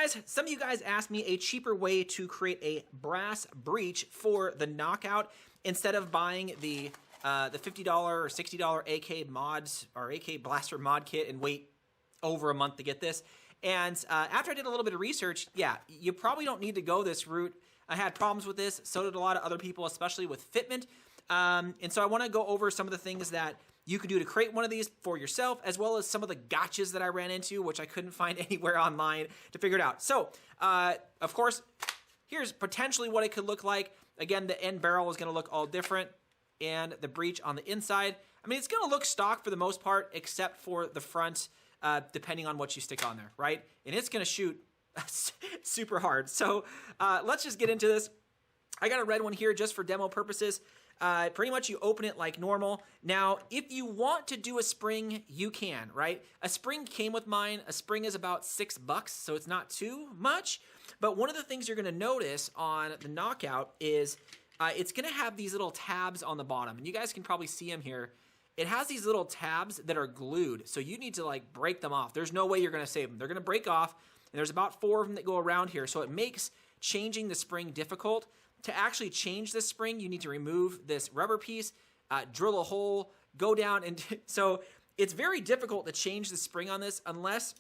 guys, some of you guys asked me a cheaper way to create a brass breech for the Knockout instead of buying the $50 or $60 AK mods or AK blaster mod kit and wait over a month to get this. And after I did a little bit of research, yeah, you probably don't need to go this route. I had problems with this, so did a lot of other people, especially with fitment. And so I want to go over some of the things that you could do to create one of these for yourself, as well as some of the gotchas that I ran into, which I couldn't find anywhere online to figure it out. So, of course, here's potentially what it could look like. Again, the end barrel is going to look all different, and the breech on the inside. I mean, it's going to look stock for the most part, except for the front, depending on what you stick on there, right? And it's going to shoot super hard. So let's just get into this. I got a red one here just for demo purposes. Pretty much you open it like normal. Now, if you want to do a spring, you can, right? A spring came with mine. A spring is about $6, so it's not too much. But one of the things you're going to notice on the Knockout is it's going to have these little tabs on the bottom. And you guys can probably see them here. It has these little tabs that are glued, so you need to like break them off. There's no way you're going to save them. They're going to break off, and there's about 4 of them that go around here, so it makes changing the spring difficult. To actually change this spring, you need to remove this rubber piece, drill a hole, go down, and so it's very difficult to change the spring on this unless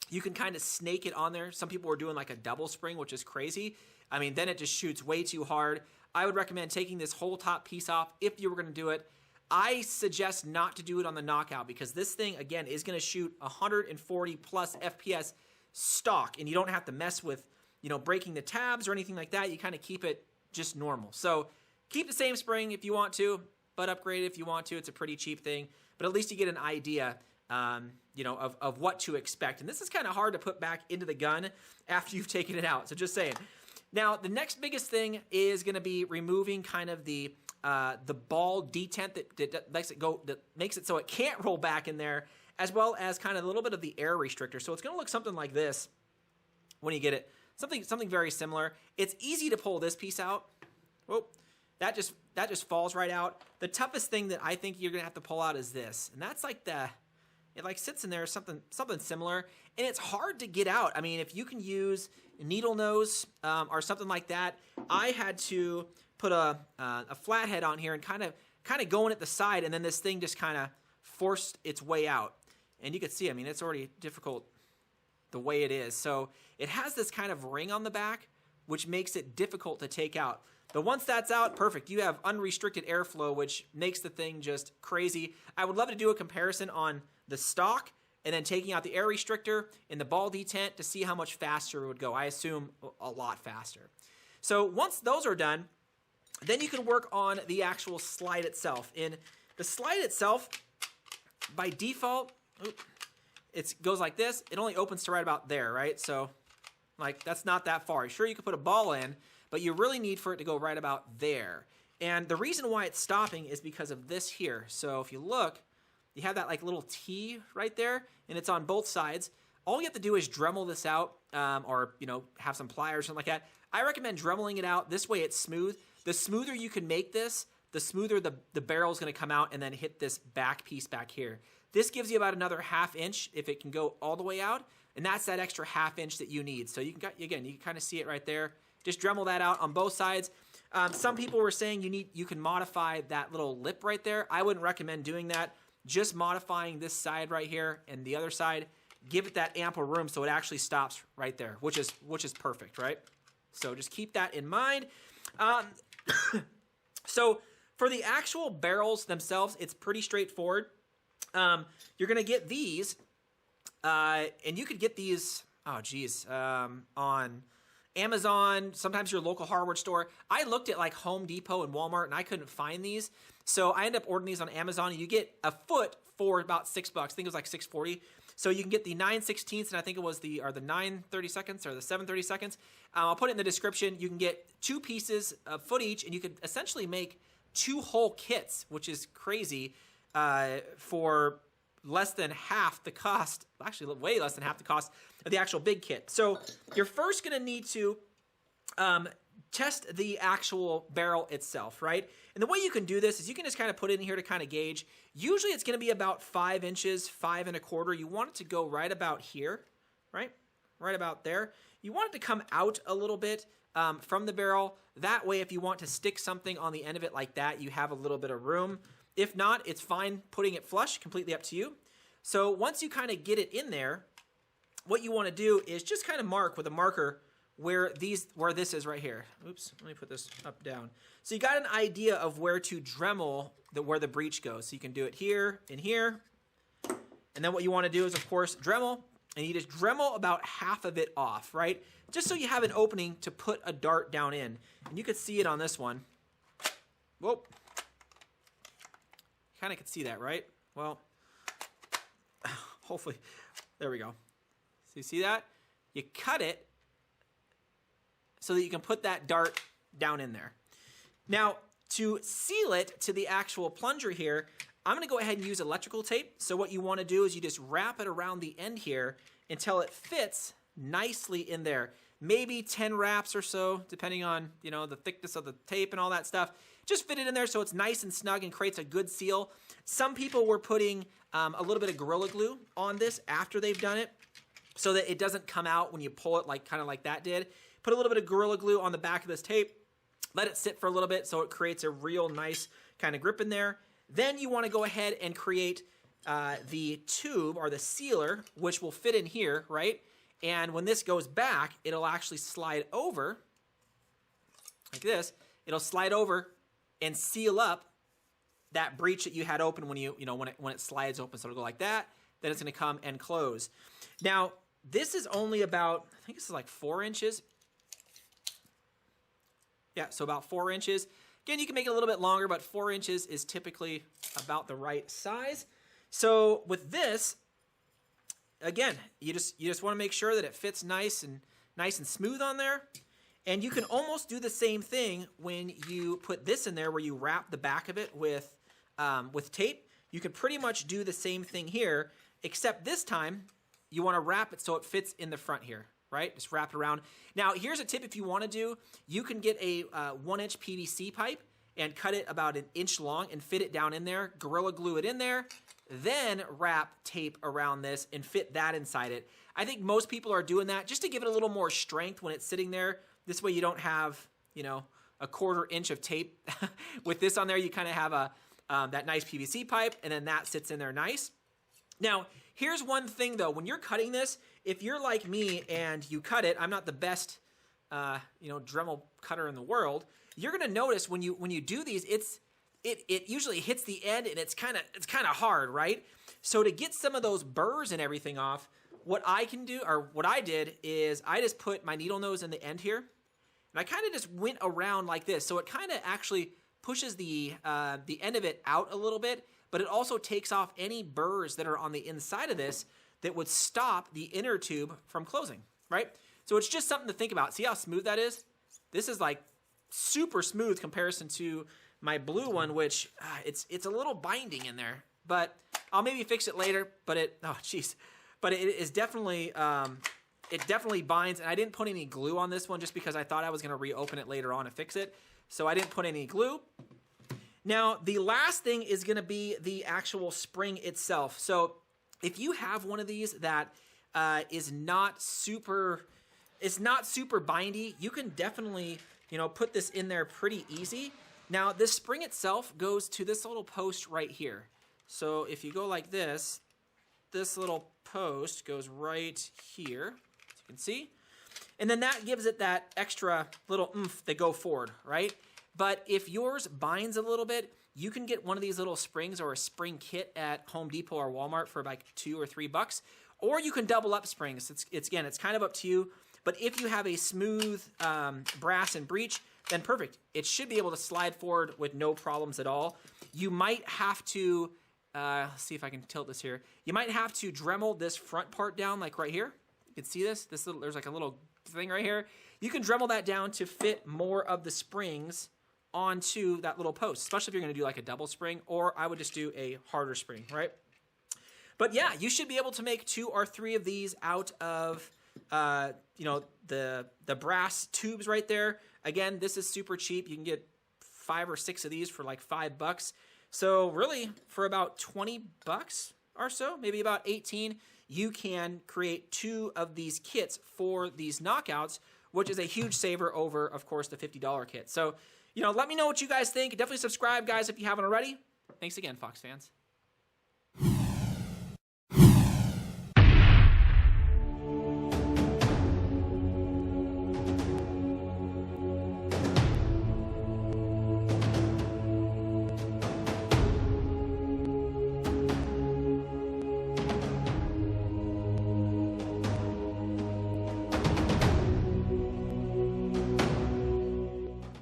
you can kind of snake it on there. Some people are doing like a double spring, which is crazy. I mean, then it just shoots way too hard. I would recommend taking this whole top piece off if you were going to do it. I suggest not to do it on the Knockout because this thing, again, is going to shoot 140 plus FPS stock, and you don't have to mess with, you know, breaking the tabs or anything like that. You kind of keep it just normal. So keep the same spring if you want to, but upgrade it if you want to. It's a pretty cheap thing, but at least you get an idea, you know, of what to expect. And this is kind of hard to put back into the gun after you've taken it out. So just saying. Now, the next biggest thing is going to be removing kind of the ball detent that makes it so it can't roll back in there, as well as kind of a little bit of the air restrictor. So it's going to look something like this when you get it. Something very similar. It's easy to pull this piece out. Whoa, that just falls right out. The toughest thing that I think you're gonna have to pull out is this, and that's like it like sits in there, something similar, and it's hard to get out. I mean, if you can use needle nose or something like that, I had to put a flathead on here and kind of going at the side, and then this thing just kind of forced its way out. And you can see, I mean, it's already difficult the way it is. So it has this kind of ring on the back, which makes it difficult to take out. But once that's out, perfect. You have unrestricted airflow, which makes the thing just crazy. I would love to do a comparison on the stock and then taking out the air restrictor and the ball detent to see how much faster it would go. I assume a lot faster. So once those are done, then you can work on the actual slide itself. And the slide itself, by default, it goes like this. It only opens to right about there, right? So, like, that's not that far. Sure, you could put a ball in, but you really need for it to go right about there. And the reason why it's stopping is because of this here. So if you look, you have that like little T right there, and it's on both sides. All you have to do is dremel this out, or, you know, have some pliers or something like that. I recommend dremeling it out. This way it's smooth. The smoother you can make this, the smoother the barrel is going to come out and then hit this back piece back here. This gives you about another ½ inch if it can go all the way out, and that's that extra ½ inch that you need. So you can, again, you can kind of see it right there. Just dremel that out on both sides. Some people were saying you can modify that little lip right there. I wouldn't recommend doing that. Just modifying this side right here and the other side, give it that ample room so it actually stops right there, which is perfect, right? So just keep that in mind. So for the actual barrels themselves, it's pretty straightforward. You're going to get these, and you could get these, on Amazon, sometimes your local hardware store. I looked at like Home Depot and Walmart, and I couldn't find these. So I ended up ordering these on Amazon, and you get a foot for about $6. I think it was like $6.40. So you can get the 9/16, and I think it was the 9/32 or the 7/32. I'll put it in the description. You can get 2 pieces, a foot each, and you could essentially make 2 whole kits, which is crazy, for less than half the cost, actually way less than half the cost of the actual big kit. So you're first going to need to test the actual barrel itself, right? And the way you can do this is you can just kind of put it in here to kind of gauge. Usually it's going to be about 5 inches, 5 1/4. You want it to go right about here, right? right about there. You want it to come out a little bit from the barrel. That way, if you want to stick something on the end of it like that, you have a little bit of room. If not, it's fine putting it flush, completely up to you. So once you kind of get it in there, what you want to do is just kind of mark with a marker where this is right here. Oops, let me put this up, down. So you got an idea of where to dremel where the breech goes. So you can do it here and here. And then what you want to do is, of course, dremel. And you just dremel about half of it off, right? Just so you have an opening to put a dart down in. And you could see it on this one. Whoa. Kind of could see that, right? Well, hopefully, there we go. So you see that? You cut it so that you can put that dart down in there. Now, to seal it to the actual plunger here, I'm going to go ahead and use electrical tape. So what you want to do is you just wrap it around the end here until it fits nicely in there. Maybe 10 wraps or so, depending on, you know, the thickness of the tape and all that stuff. Just fit it in there so it's nice and snug and creates a good seal. Some people were putting a little bit of Gorilla Glue on this after they've done it so that it doesn't come out when you pull it, like kind of like that did. Put a little bit of Gorilla Glue on the back of this tape. Let it sit for a little bit so it creates a real nice kind of grip in there. Then you want to go ahead and create the tube or the sealer, which will fit in here, right? And when this goes back, it'll actually slide over like this. It'll slide over and seal up that breech that you had open when when it slides open. So it'll go like that. Then it's going to come and close. Now, this is only about, I think this is like 4 inches. Yeah, so about 4 inches. Again, you can make it a little bit longer, but 4 inches is typically about the right size. So with this, again, you just want to make sure that it fits nice and smooth on there. And you can almost do the same thing when you put this in there, where you wrap the back of it with tape. You can pretty much do the same thing here, except this time you want to wrap it so it fits in the front here, right? Just wrap it around. Now, here's a tip if you want to do. You can get a 1-inch PVC pipe and cut it about 1 inch long and fit it down in there, Gorilla Glue it in there, then wrap tape around this and fit that inside it. I think most people are doing that just to give it a little more strength when it's sitting there. This way you don't have, you know, a 1/4 inch of tape. With this on there, you kind of have that nice PVC pipe, and then that sits in there nice. Now, here's one thing though. When you're cutting this, if you're like me and you cut it, I'm not the best, Dremel cutter in the world. You're gonna notice when you do these, it usually hits the end and it's kind of hard, right? So to get some of those burrs and everything off, what I can do, or what I did, is I just put my needle nose in the end here, and I kind of just went around like this. So it kind of actually pushes the end of it out a little bit, but it also takes off any burrs that are on the inside of this that would stop the inner tube from closing, right? So it's just something to think about. See how smooth that is? This is like super smooth comparison to my blue one, which it's a little binding in there, but I'll maybe fix it later. But it is definitely it definitely binds, and I didn't put any glue on this one just because I thought I was going to reopen it later on and fix it. So I didn't put any glue. Now, the last thing is going to be the actual spring itself. So if you have one of these that is not super bindy, you can definitely, put this in there pretty easy. Now, this spring itself goes to this little post right here. So if you go like this little post goes right here, as you can see. And then that gives it that extra little oomph that go forward, right? But if yours binds a little bit, you can get one of these little springs or a spring kit at Home Depot or Walmart for like $2 or $3. Or you can double up springs. It's kind of up to you. But if you have a smooth brass and breech, then perfect. It should be able to slide forward with no problems at all. You might have to, let's see if I can tilt this here. You might have to Dremel this front part down, like right here. You can see this. There's like a little thing right here. You can Dremel that down to fit more of the springs onto that little post, especially if you're going to do like a double spring, or I would just do a harder spring, right? But yeah, you should be able to make 2 or 3 of these out of, the brass tubes right there. Again, this is super cheap. You can get 5 or 6 of these for like $5. So really, for about $20, or so, maybe about 18, you can create 2 of these kits for these knockouts, which is a huge saver over, of course, the $50 kit. So, let me know what you guys think. Definitely subscribe, guys, if you haven't already. Thanks again, Fox fans.